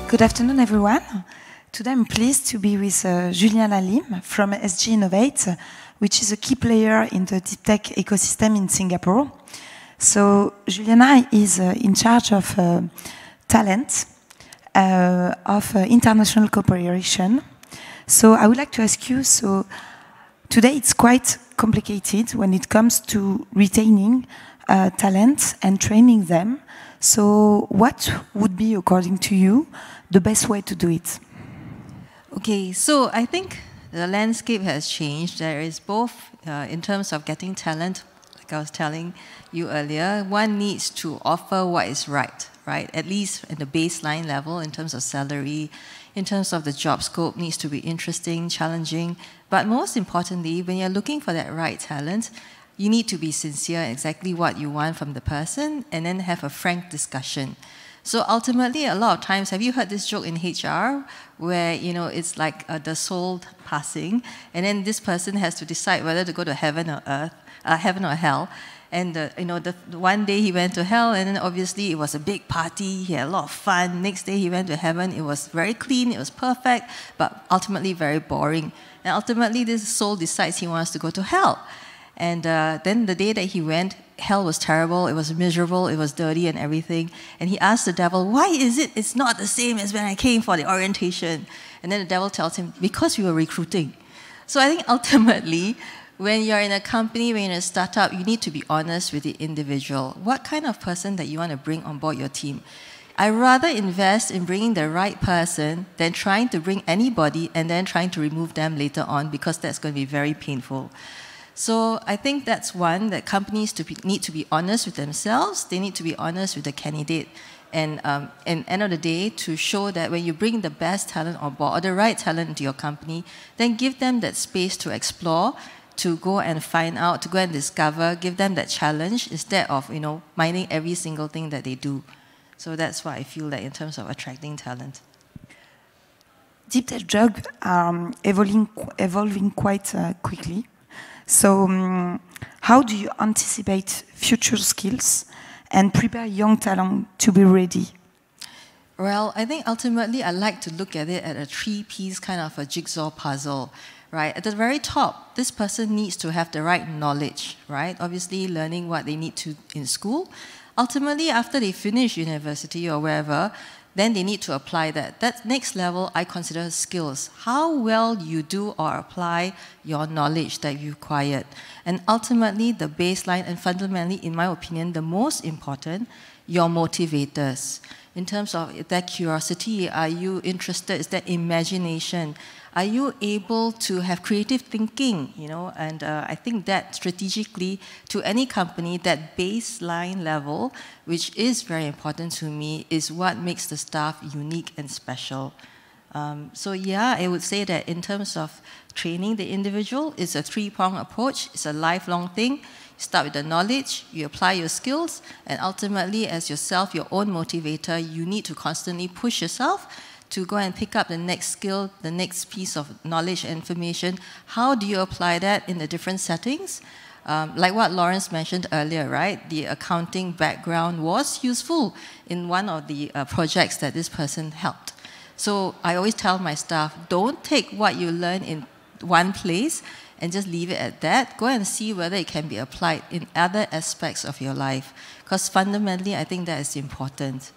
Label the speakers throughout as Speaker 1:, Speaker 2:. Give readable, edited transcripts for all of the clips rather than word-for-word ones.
Speaker 1: Good afternoon, everyone. Today I'm pleased to be with Juliana LIM from SGInnovate, which is a key player in the deep tech ecosystem in Singapore. So Juliana is in charge of talent, of international cooperation. So I would like to ask you, so today it's quite complicated when it comes to retaining talent and training them. So what would be, according to you, the best way to do it?
Speaker 2: Okay, so I think the landscape has changed. There is both, in terms of getting talent, like I was telling you earlier, one needs to offer what is right? At least in the baseline level in terms of salary, in terms of the job scope needs to be interesting, challenging. But most importantly, when you're looking for that right talent, you need to be sincere in exactly what you want from the person and then have a frank discussion. So ultimately, a lot of times, have you heard this joke in HR where, you know, it's like the soul passing, and then this person has to decide whether to go to heaven or earth, heaven or hell. And the one day he went to hell, and then obviously it was a big party. He had a lot of fun. Next day he went to heaven. It was very clean. It was perfect, but ultimately very boring. And ultimately, this soul decides he wants to go to hell. And then the day that he went, hell was terrible, it was miserable, it was dirty and everything. And he asked the devil, why is it's not the same as when I came for the orientation? And then the devil tells him, because we were recruiting. So I think ultimately, when you're in a company, when you're in a startup, you need to be honest with the individual. What kind of person that you want to bring on board your team? I rather invest in bringing the right person than trying to bring anybody and then trying to remove them later on, because that's going to be very painful. So I think that's one, that companies need to be honest with themselves. They need to be honest with the candidate. And at the end of the day, to show that when you bring the best talent on board, or the right talent into your company, then give them that space to explore, to go and find out, to go and discover, give them that challenge instead of, you know, minding every single thing that they do. So that's what I feel like in terms of attracting talent.
Speaker 1: Deep tech jobs are evolving quite quickly. So how do you anticipate future skills and prepare young talent to be ready?
Speaker 2: Well, I think ultimately I like to look at it at a three-piece kind of a jigsaw puzzle, right? At the very top, this person needs to have the right knowledge, right? Obviously learning what they need to in school. Ultimately, after they finish university or wherever, then they need to apply that. That next level I consider skills. How well you do or apply your knowledge that you acquired. And ultimately, the baseline and fundamentally, in my opinion, the most important, your motivators. In terms of that curiosity, are you interested? Is that imagination? Are you able to have creative thinking? You know, and I think that strategically to any company, that baseline level, which is very important to me, is what makes the staff unique and special. So yeah, I would say that in terms of training the individual, it's a three-pronged approach. It's a lifelong thing. You start with the knowledge, you apply your skills, and ultimately, as yourself, your own motivator, you need to constantly push yourself to go and pick up the next skill, the next piece of knowledge and information. How do you apply that in the different settings? Like what Lawrence mentioned earlier, right? The accounting background was useful in one of the projects that this person helped. So I always tell my staff, don't take what you learn in one place and just leave it at that. Go and see whether it can be applied in other aspects of your life. Because fundamentally, I think that is important.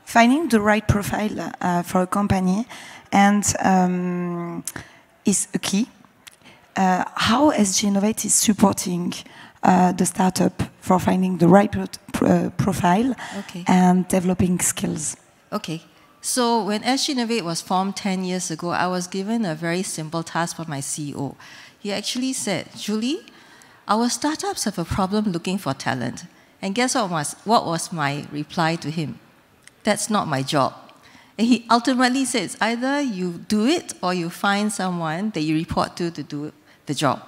Speaker 1: Finding the right profile for a company and is a key. How SGInnovate is supporting the startup for finding the right profile and developing skills?
Speaker 2: Okay. So when SGInnovate was formed 10 years ago, I was given a very simple task by my CEO. He actually said, Julie, our startups have a problem looking for talent. And guess what was my reply to him? That's not my job. And he ultimately says, either you do it or you find someone that you report to do the job.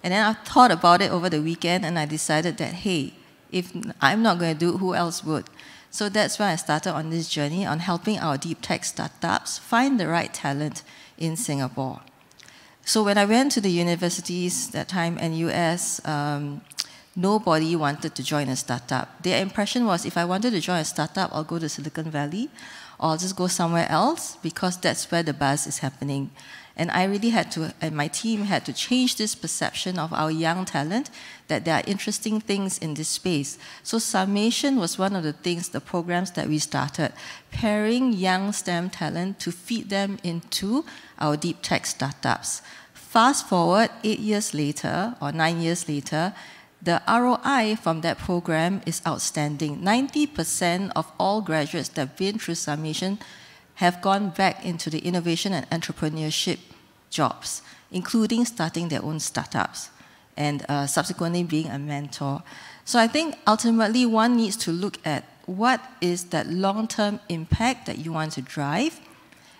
Speaker 2: And then I thought about it over the weekend and I decided that, hey, if I'm not going to do it, who else would? So that's why I started on this journey on helping our deep tech startups find the right talent in Singapore. So when I went to the universities that time in US, nobody wanted to join a startup. Their impression was, if I wanted to join a startup, I'll go to Silicon Valley, or I'll just go somewhere else, because that's where the buzz is happening. And I really had to, and my team had to change this perception of our young talent, that there are interesting things in this space. So Summation was one of the things, the programs that we started, pairing young STEM talent to feed them into our deep tech startups. Fast forward 8 years later, or 9 years later, the ROI from that program is outstanding. 90% of all graduates that have been through Summation have gone back into the innovation and entrepreneurship jobs, including starting their own startups and subsequently being a mentor. So I think ultimately one needs to look at what is that long-term impact that you want to drive,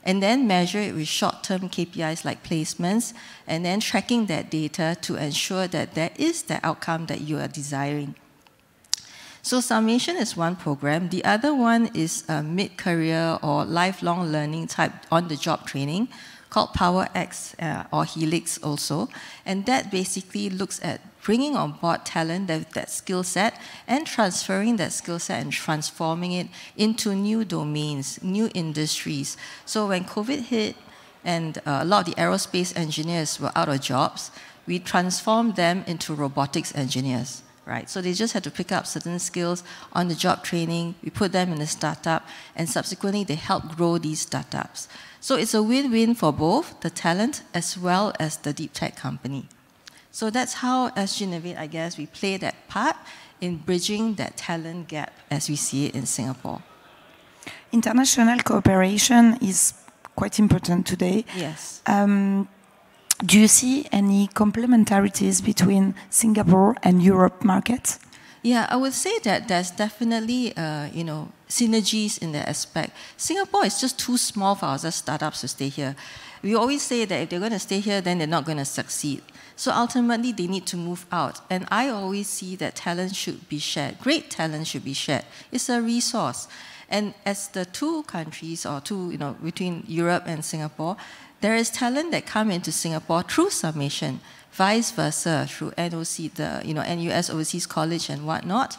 Speaker 2: and then measure it with short-term KPIs like placements, and then tracking that data to ensure that there is the outcome that you are desiring. So Summation is one program. The other one is a mid-career or lifelong learning type on-the-job training called PowerX or Helix also. And that basically looks at bringing on board talent, that skill set, and transferring that skill set and transforming it into new domains, new industries. So when COVID hit and a lot of the aerospace engineers were out of jobs, we transformed them into robotics engineers. Right? So they just had to pick up certain skills on the job training. We put them in a startup, and subsequently they help grow these startups. So it's a win-win for both the talent as well as the deep tech company. So that's how SGInnovate, I guess, we play that part in bridging that talent gap as we see it in Singapore.
Speaker 1: International cooperation is quite important today.
Speaker 2: Yes.
Speaker 1: Do you see any complementarities between Singapore and Europe markets?
Speaker 2: Yeah, I would say that there's definitely, synergies in that aspect. Singapore is just too small for our startups to stay here. We always say that if they're going to stay here, then they're not going to succeed. So ultimately, they need to move out. And I always see that talent should be shared. Great talent should be shared. It's a resource. And as the two countries, or between Europe and Singapore, there is talent that come into Singapore through Summation, vice versa, through NOC, the NUS Overseas College and whatnot.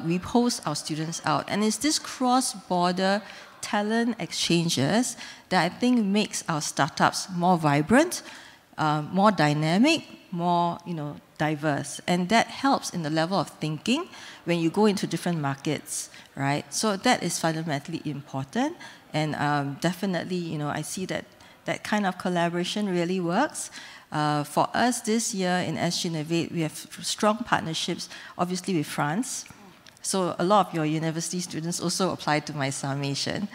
Speaker 2: We post our students out. And it's this cross-border talent exchanges that I think makes our startups more vibrant, more dynamic, more diverse. And that helps in the level of thinking when you go into different markets, right? So that is fundamentally important. And definitely, I see that kind of collaboration really works. For us this year in SGInnovate, we have strong partnerships, obviously with France. So a lot of your university students also apply to my Summation.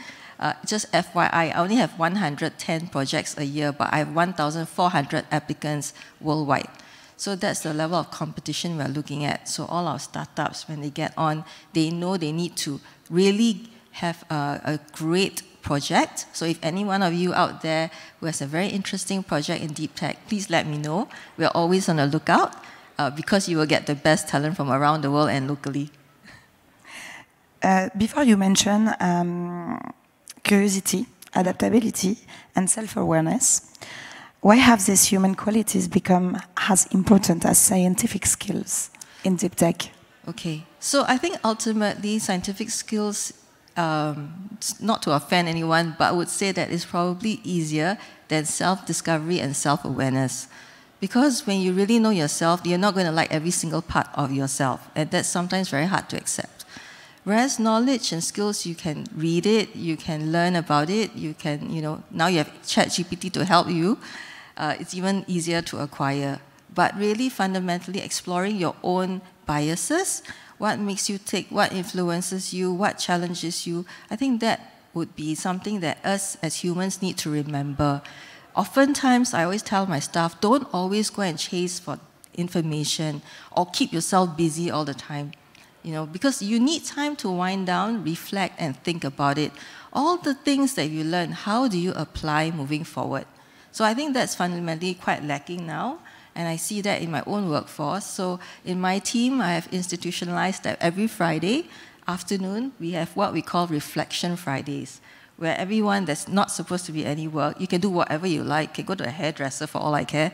Speaker 2: Just FYI, I only have 110 projects a year, but I have 1,400 applicants worldwide. So that's the level of competition we're looking at. So all our startups, when they get on, they know they need to really have a great project. So if any one of you out there who has a very interesting project in deep tech, please let me know. We're always on the lookout because you will get the best talent from around the world and locally.
Speaker 1: Before you mention curiosity, adaptability, and self-awareness, why have these human qualities become as important as scientific skills in deep tech?
Speaker 2: Okay, so I think ultimately scientific skills, not to offend anyone, but I would say that it's probably easier than self-discovery and self-awareness. Because when you really know yourself, you're not going to like every single part of yourself, and that's sometimes very hard to accept. Whereas knowledge and skills, you can read it, you can learn about it, you can, now you have ChatGPT to help you. It's even easier to acquire. But really fundamentally exploring your own biases, what makes you tick, what influences you, what challenges you, I think that would be something that us as humans need to remember. Oftentimes, I always tell my staff, don't always go and chase for information or keep yourself busy all the time. Because you need time to wind down, reflect, and think about it. All the things that you learn, how do you apply moving forward? So I think that's fundamentally quite lacking now, and I see that in my own workforce. So in my team, I have institutionalized that every Friday afternoon, we have what we call Reflection Fridays, where everyone that's not supposed to be any work, you can do whatever you like, you can go to a hairdresser for all I care,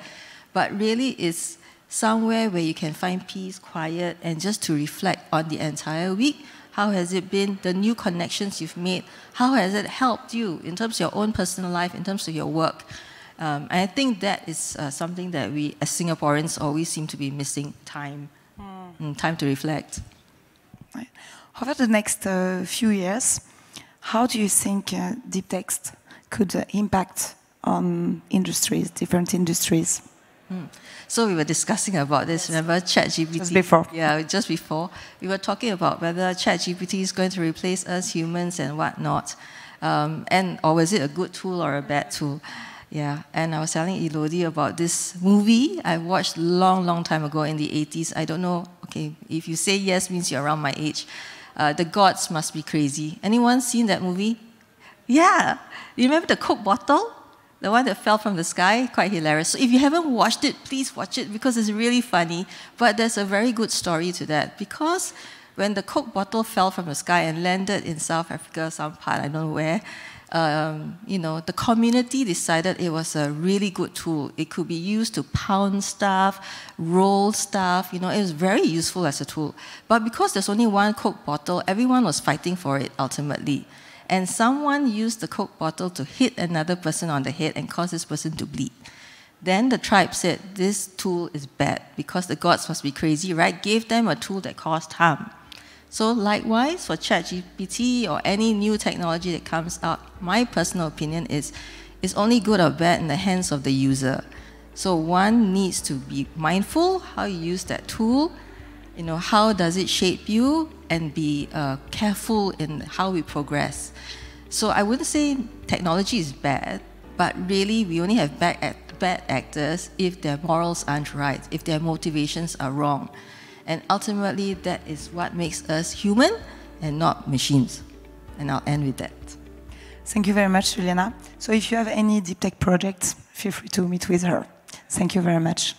Speaker 2: but really it's somewhere where you can find peace, quiet, and just to reflect on the entire week. How has it been? The new connections you've made, how has it helped you in terms of your own personal life, in terms of your work? And I think that is something that we, as Singaporeans, always seem to be missing, time. Time to reflect.
Speaker 1: Right. Over the next few years, how do you think deep text could impact on industries, different industries?
Speaker 2: So we were discussing about this, remember ChatGPT?
Speaker 1: Just before.
Speaker 2: Yeah, just before. We were talking about whether ChatGPT is going to replace us humans and whatnot. Or was it a good tool or a bad tool? Yeah, and I was telling Elodie about this movie I watched long time ago in the 80s. I don't know, okay, if you say yes means you're around my age. The Gods Must Be Crazy. Anyone seen that movie? Yeah, you remember the Coke bottle? The one that fell from the sky? Quite hilarious. So if you haven't watched it, please watch it because it's really funny. But there's a very good story to that. Because when the Coke bottle fell from the sky and landed in South Africa, some part, I don't know where, the community decided it was a really good tool. It could be used to pound stuff, roll stuff, it was very useful as a tool. But because there's only one Coke bottle, everyone was fighting for it ultimately. And someone used the Coke bottle to hit another person on the head and cause this person to bleed. Then the tribe said, this tool is bad because the gods must be crazy, right? Gave them a tool that caused harm. So likewise, for ChatGPT or any new technology that comes out, my personal opinion is it's only good or bad in the hands of the user. So one needs to be mindful how you use that tool, how does it shape you, and be careful in how we progress. So I wouldn't say technology is bad, but really we only have bad actors if their morals aren't right, if their motivations are wrong. And ultimately, that is what makes us human and not machines. And I'll end with that.
Speaker 1: Thank you very much, Juliana. So if you have any deep tech projects, feel free to meet with her. Thank you very much.